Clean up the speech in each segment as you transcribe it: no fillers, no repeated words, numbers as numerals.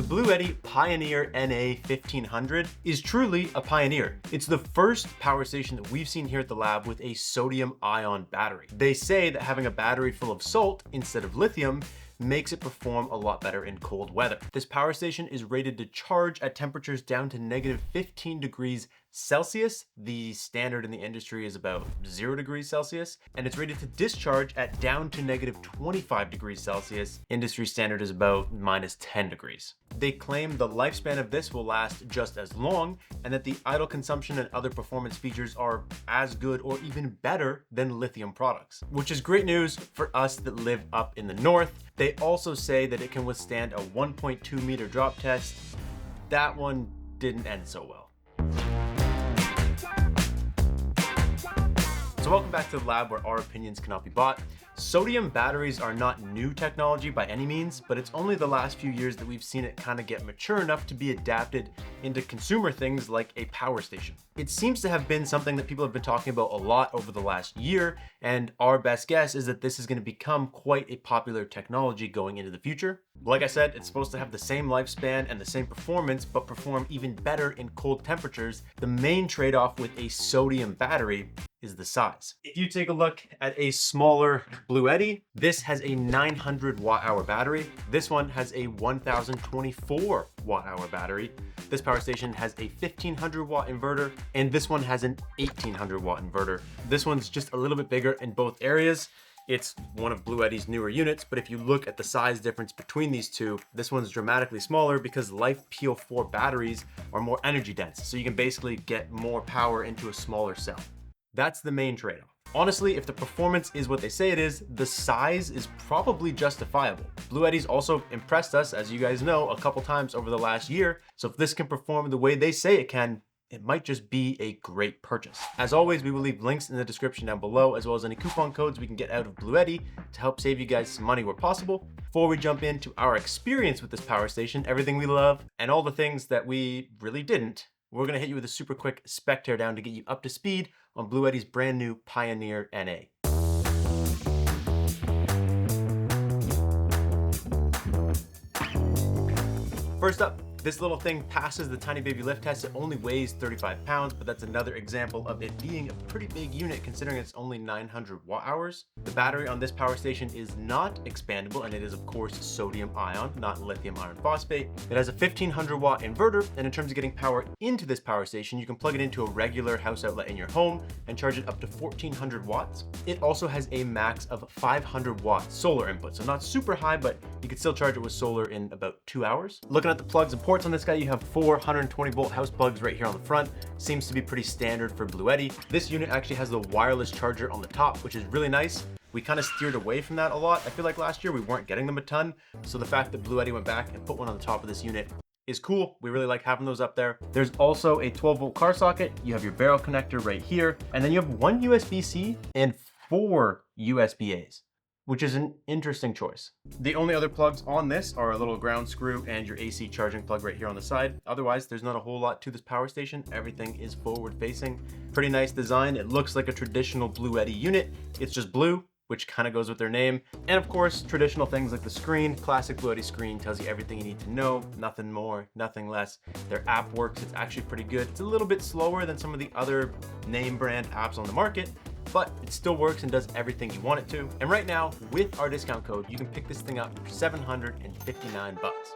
Bluetti Pioneer NA 1500 is truly a pioneer. It's the first power station that we've seen here at the lab with a sodium-ion battery. They say that having a battery full of salt instead of lithium makes it perform a lot better in cold weather. This power station is rated to charge at temperatures down to negative 15 degrees Celsius. The standard in the industry is about 0 degrees Celsius, and it's rated to discharge at down to negative 25 degrees Celsius. Industry standard is about minus 10 degrees. They claim the lifespan of this will last just as long, and that the idle consumption and other performance features are as good or even better than lithium products, which is great news for us that live up in the north. They also say that it can withstand a 1.2 meter drop test. That one didn't end so well. So welcome back to the lab where our opinions cannot be bought. Sodium batteries are not new technology by any means, but it's only the last few years that we've seen it kind of get mature enough to be adapted into consumer things like a power station. It seems to have been something that people have been talking about a lot over the last year, and our best guess is that this is going to become quite a popular technology going into the future. Like I said, it's supposed to have the same lifespan and the same performance, but perform even better in cold temperatures. The main trade-off with a sodium battery is the size. If you take a look at a smaller Bluetti, this has a 900 watt-hour battery. This one has a 1024 watt-hour battery. This power station has a 1500 watt inverter, and this one has an 1800 watt inverter. This one's just a little bit bigger in both areas. It's one of Bluetti's newer units, but if you look at the size difference between these two, this one's dramatically smaller because LiFePO4 batteries are more energy dense, so you can basically get more power into a smaller cell. That's the main trade-off. Honestly, if the performance is what they say it is, the size is probably justifiable. Bluetti's also impressed us, as you guys know, a couple times over the last year, so if this can perform the way they say it can, it might just be a great purchase. As always, we will leave links in the description down below, as well as any coupon codes we can get out of Bluetti to help save you guys some money where possible. Before we jump into our experience with this power station, everything we love, and all the things that we really didn't, we're gonna hit you with a super quick spec teardown to get you up to speed on Bluetti's brand new Pioneer NA. First up, this little thing passes the tiny baby lift test. It only weighs 35 pounds, but that's another example of it being a pretty big unit considering it's only 900 watt hours. The battery on this power station is not expandable, and it is of course sodium ion, not lithium iron phosphate. It has a 1500 watt inverter, and in terms of getting power into this power station, you can plug it into a regular house outlet in your home and charge it up to 1400 watts. It also has a max of 500 watt solar input, so not super high, but you can still charge it with solar in about 2 hours. Looking at the plugs and ports on this guy, you have 4 120 volt house plugs right here on the front. Seems to be pretty standard for Bluetti. This unit actually has the wireless charger on the top, which is really nice. We kind of steered away from that a lot. I feel like last year we weren't getting them a ton, so the fact that Bluetti went back and put one on the top of this unit is cool. We really like having those up there. There's also a 12 volt car socket. You have your barrel connector right here, and then you have 1 USB-C and 4 USB-As, which is an interesting choice. The only other plugs on this are a little ground screw and your AC charging plug right here on the side. Otherwise, there's not a whole lot to this power station. Everything is forward facing. Pretty nice design. It looks like a traditional Bluetti unit. It's just blue, which kind of goes with their name. And of course, traditional things like the screen. Classic Bluetti screen tells you everything you need to know, nothing more, nothing less. Their app works, it's actually pretty good. It's a little bit slower than some of the other name brand apps on the market, but it still works and does everything you want it to. And right now, with our discount code, you can pick this thing up for $759 bucks.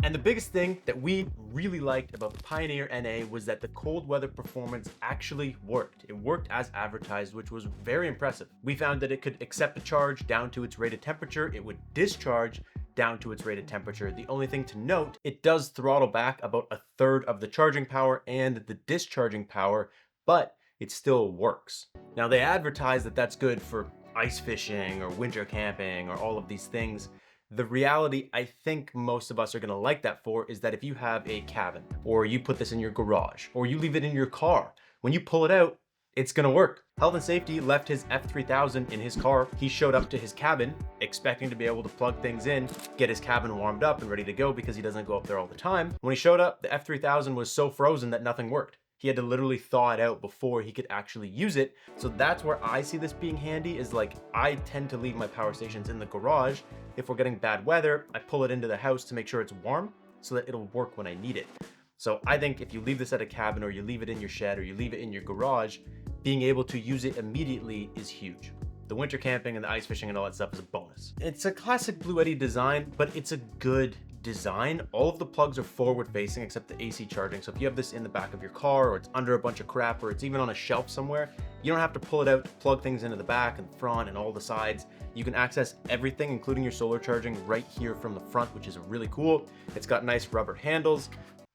And the biggest thing that we really liked about the Pioneer NA was that the cold weather performance actually worked. It worked as advertised, which was very impressive. We found that it could accept a charge down to its rated temperature. It would discharge down to its rated temperature. The only thing to note, it does throttle back about 1/3 of the charging power and the discharging power, but it still works. Now they advertise that that's good for ice fishing or winter camping or all of these things. The reality I think most of us are gonna like that for is that if you have a cabin, or you put this in your garage, or you leave it in your car, when you pull it out, it's gonna work. Health and Safety left his F3000 in his car. He showed up to his cabin expecting to be able to plug things in, get his cabin warmed up and ready to go because he doesn't go up there all the time. When he showed up, the F3000 was so frozen that nothing worked. He had to literally thaw it out before he could actually use it. So that's where I see this being handy, is like, I tend to leave my power stations in the garage. If we're getting bad weather, I pull it into the house to make sure it's warm so that it'll work when I need it. So I think if you leave this at a cabin, or you leave it in your shed, or you leave it in your garage, being able to use it immediately is huge. The winter camping and the ice fishing and all that stuff is a bonus. It's a classic Bluetti design, but it's a good design. All of the plugs are forward facing except the AC charging. So if you have this in the back of your car, or it's under a bunch of crap, or it's even on a shelf somewhere, you don't have to pull it out to plug things into the back and front and all the sides. You can access everything, including your solar charging, right here from the front, which is really cool. It's got nice rubber handles.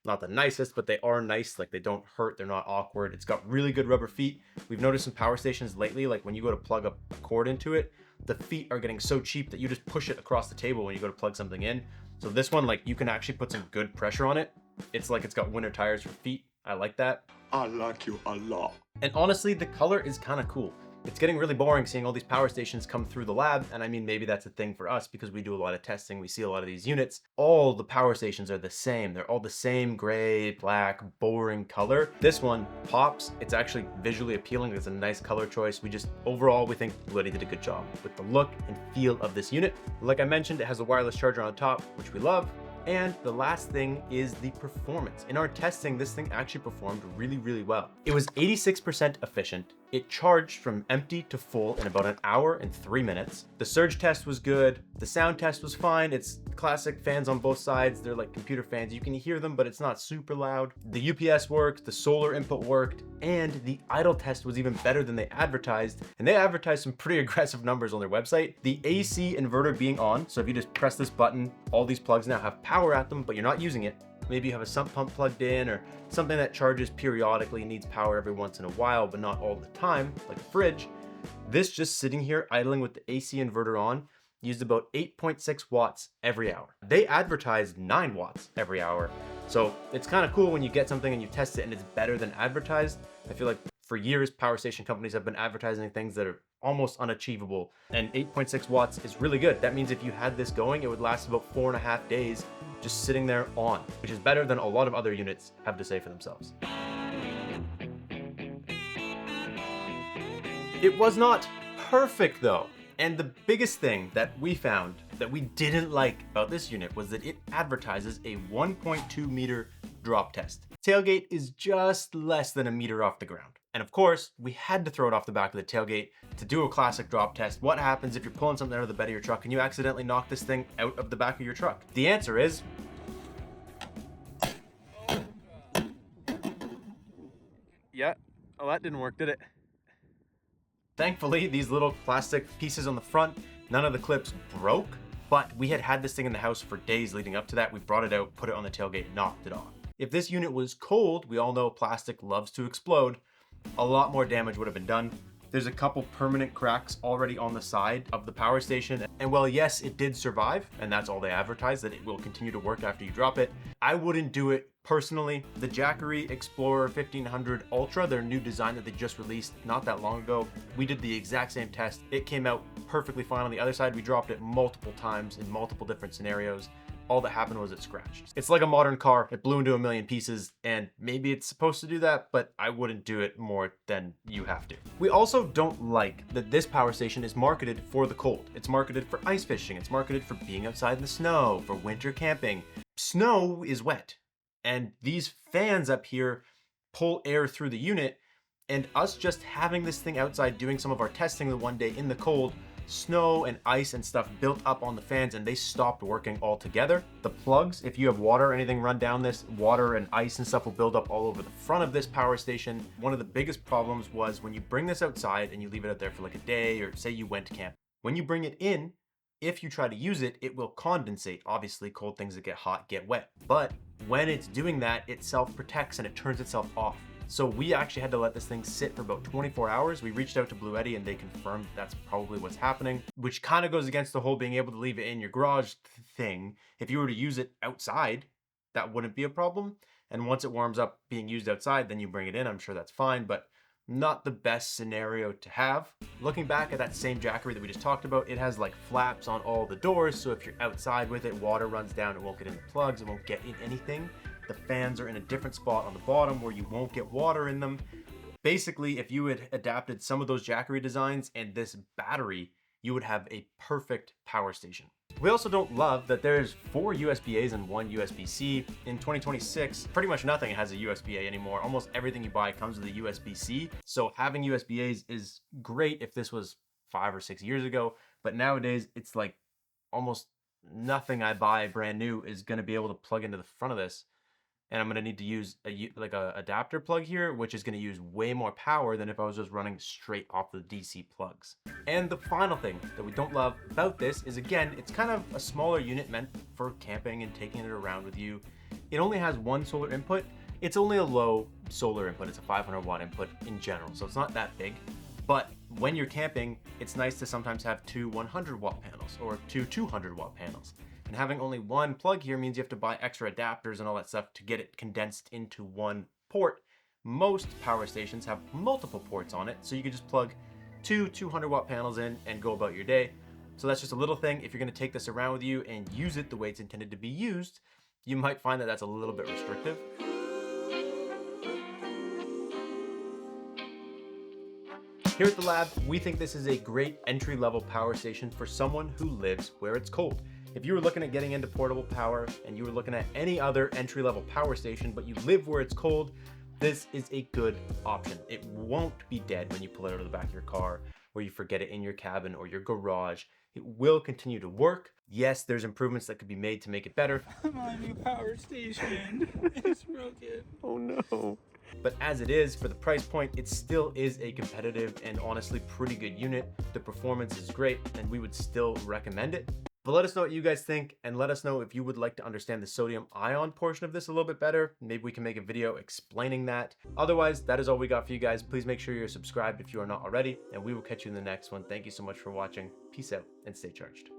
Not the nicest, but they are nice. Like, they don't hurt, they're not awkward. It's got really good rubber feet. We've noticed some power stations lately, like when you go to plug a cord into it, the feet are getting so cheap that you just push it across the table when you go to plug something in. So this one, like, you can actually put some good pressure on it. It's like it's got winter tires for feet. I like that. I like you a lot. And honestly, the color is kind of cool. It's getting really boring seeing all these power stations come through the lab, and I mean, maybe that's a thing for us because we do a lot of testing, we see a lot of these units. All the power stations are the same. They're all the same gray, black, boring color. This one pops. It's actually visually appealing. It's a nice color choice. Overall, we think Bluetti did a good job with the look and feel of this unit. Like I mentioned, it has a wireless charger on top, which we love. And the last thing is the performance. In our testing, this thing actually performed really, really well. It was 86% efficient. It charged from empty to full in about 1 hour and 3 minutes. The surge test was good. The sound test was fine. It's classic fans on both sides. They're like computer fans. You can hear them, but it's not super loud. The UPS worked, the solar input worked, and the idle test was even better than they advertised. And they advertised some pretty aggressive numbers on their website. The AC inverter being on, so if you just press this button, all these plugs now have power at them, but you're not using it. Maybe you have a sump pump plugged in, or something that charges periodically, needs power every once in a while, but not all the time, like a fridge. This just sitting here idling with the AC inverter on used about 8.6 watts every hour. They advertised 9 watts every hour. So it's kind of cool when you get something and you test it and it's better than advertised. I feel like for years, power station companies have been advertising things that are almost unachievable, and 8.6 watts is really good. That means if you had this going, it would last about 4.5 days just sitting there on, which is better than a lot of other units have to say for themselves. It was not perfect though. And the biggest thing that we found that we didn't like about this unit was that it advertises a 1.2 meter drop test. Tailgate is just less than 1 meter off the ground. And of course, we had to throw it off the back of the tailgate to do a classic drop test. What happens if you're pulling something out of the bed of your truck and you accidentally knock this thing out of the back of your truck? The answer is... yeah, oh, that didn't work, did it? Thankfully, these little plastic pieces on the front, none of the clips broke, but we had this thing in the house for days leading up to that. We brought it out, put it on the tailgate, knocked it off. If this unit was cold, we all know plastic loves to explode, a lot more damage would have been done. There's a couple permanent cracks already on the side of the power station. And while yes, it did survive, and that's all they advertise, that it will continue to work after you drop it, I wouldn't do it personally. The Jackery Explorer 1500 Ultra, their new design that they just released not that long ago, we did the exact same test. It came out perfectly fine on the other side. We dropped it multiple times in multiple different scenarios. All that happened was it scratched. It's like a modern car. It blew into 1 million pieces, and maybe it's supposed to do that, but I wouldn't do it more than you have to. We also don't like that this power station is marketed for the cold. It's marketed for ice fishing. It's marketed for being outside in the snow, for winter camping. Snow is wet, and these fans up here pull air through the unit, and us just having this thing outside doing some of our testing the one day in the cold, snow and ice and stuff built up on the fans and they stopped working altogether. The plugs, if you have water or anything run down this, water and ice and stuff will build up all over the front of this power station. One of the biggest problems was when you bring this outside and you leave it out there for like a day, or say you went camp. When you bring it in, if you try to use it, it will condensate. Obviously, cold things that get hot get wet. But when it's doing that, it self-protects and it turns itself off. So we actually had to let this thing sit for about 24 hours. We reached out to Bluetti and they confirmed that's probably what's happening, which kind of goes against the whole being able to leave it in your garage thing. If you were to use it outside, that wouldn't be a problem. And once it warms up being used outside, then you bring it in. I'm sure that's fine, but not the best scenario to have. Looking back at that same Jackery that we just talked about, it has like flaps on all the doors. So if you're outside with it, water runs down, it won't get in the plugs, it won't get in anything. The fans are in a different spot on the bottom where you won't get water in them. Basically, if you had adapted some of those Jackery designs and this battery, you would have a perfect power station. We also don't love that there's 4 USB-As and 1 USB-C. In 2026, pretty much nothing has a USB-A anymore. Almost everything you buy comes with a USB-C. So having USB-As is great if this was 5 or 6 years ago, but nowadays it's like almost nothing I buy brand new is gonna be able to plug into the front of this. And I'm gonna need to use a adapter plug here, which is gonna use way more power than if I was just running straight off the DC plugs. And the final thing that we don't love about this is, again, it's kind of a smaller unit meant for camping and taking it around with you. It only has 1 solar input. It's only a low solar input. It's a 500 watt input in general, so it's not that big. But when you're camping, it's nice to sometimes have 2 100 watt panels or 2 200 watt panels. And having only 1 plug here means you have to buy extra adapters and all that stuff to get it condensed into 1 port. Most power stations have multiple ports on it, so you can just plug 2 200 watt panels in and go about your day. So that's just a little thing. If you're gonna take this around with you and use it the way it's intended to be used, you might find that that's a little bit restrictive. Here at the lab, we think this is a great entry-level power station for someone who lives where it's cold. If you were looking at getting into portable power and you were looking at any other entry-level power station, but you live where it's cold, this is a good option. It won't be dead when you pull it out of the back of your car or you forget it in your cabin or your garage. It will continue to work. Yes, there's improvements that could be made to make it better. My new power station is broken. Oh no. But as it is, for the price point, it still is a competitive and honestly pretty good unit. The performance is great and we would still recommend it. But let us know what you guys think, and let us know if you would like to understand the sodium ion portion of this a little bit better. Maybe we can make a video explaining that. Otherwise, that is all we got for you guys. Please make sure you're subscribed if you are not already, and we will catch you in the next one. Thank you so much for watching. Peace out and stay charged.